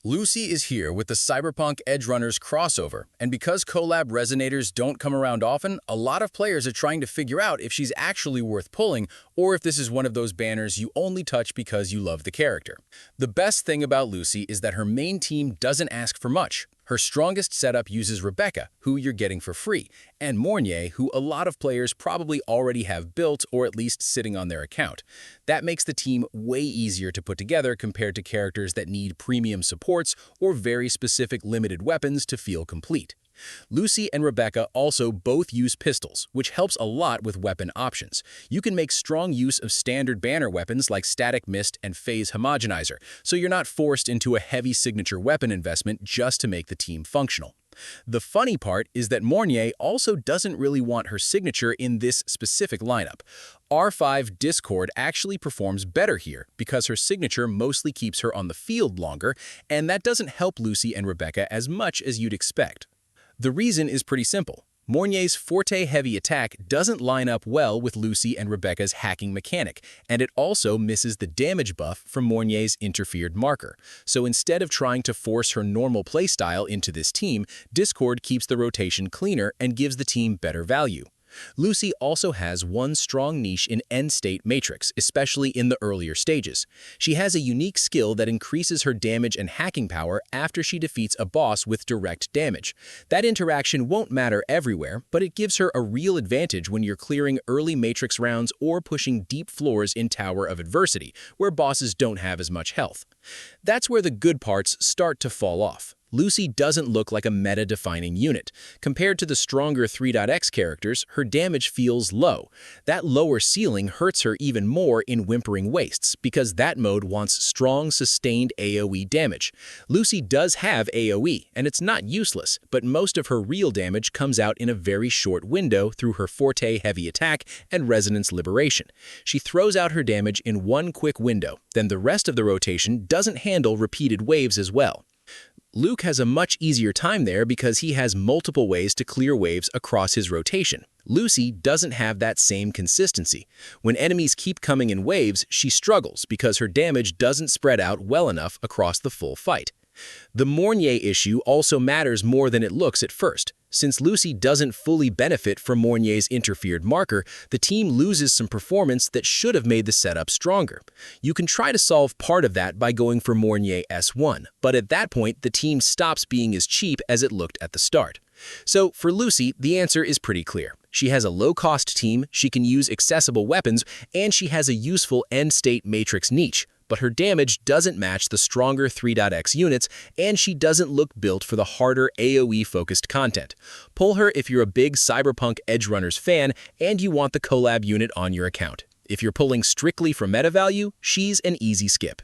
Lucy is here with the Cyberpunk Edgerunners crossover, and because Collab Resonators don't come around often, a lot of players are trying to figure out if she's actually worth pulling or if this is one of those banners you only touch because you love the character. The best thing about Lucy is that her main team doesn't ask for much. Her strongest setup uses Rebecca, who you're getting for free, and Mournia, who a lot of players probably already have built or at least sitting on their account. That makes the team way easier to put together compared to characters that need premium supports or very specific limited weapons to feel complete. Lucy and Rebecca also both use pistols, which helps a lot with weapon options. You can make strong use of standard banner weapons like Static Mist and Phase Homogenizer, so you're not forced into a heavy signature weapon investment just to make the team functional. The funny part is that Mournia also doesn't really want her signature in this specific lineup. R5 Discord actually performs better here because her signature mostly keeps her on the field longer, and that doesn't help Lucy and Rebecca as much as you'd expect. The reason is pretty simple. Mournia's forte heavy attack doesn't line up well with Lucy and Rebecca's hacking mechanic, and it also misses the damage buff from Mournia's interfered marker. So instead of trying to force her normal playstyle into this team, Discord keeps the rotation cleaner and gives the team better value. Lucy also has one strong niche in Endstate Matrix, especially in the earlier stages. She has a unique skill that increases her damage and hacking power after she defeats a boss with direct damage. That interaction won't matter everywhere, but it gives her a real advantage when you're clearing early Matrix rounds or pushing deep floors in Tower of Adversity, where bosses don't have as much health. That's where the good parts start to fall off. Lucy doesn't look like a meta-defining unit. Compared to the stronger 3.x characters, her damage feels low. That lower ceiling hurts her even more in Whimpering Wastes because that mode wants strong, sustained AoE damage. Lucy does have AoE, and it's not useless, but most of her real damage comes out in a very short window through her forte heavy attack and resonance liberation. She throws out her damage in one quick window, then the rest of the rotation doesn't handle repeated waves as well. Luke has a much easier time there because he has multiple ways to clear waves across his rotation. Lucy doesn't have that same consistency. When enemies keep coming in waves, she struggles because her damage doesn't spread out well enough across the full fight. The Mournia issue also matters more than it looks at first. Since Lucy doesn't fully benefit from Mournia's interfered marker, the team loses some performance that should have made the setup stronger. You can try to solve part of that by going for Mournia S1, but at that point, the team stops being as cheap as it looked at the start. So for Lucy, the answer is pretty clear. She has a low-cost team, she can use accessible weapons, and she has a useful Endstate Matrix niche. But her damage doesn't match the stronger 3.x units, and she doesn't look built for the harder AoE-focused content. Pull her if you're a big Cyberpunk Edgerunners fan and you want the Collab unit on your account. If you're pulling strictly for meta value, she's an easy skip.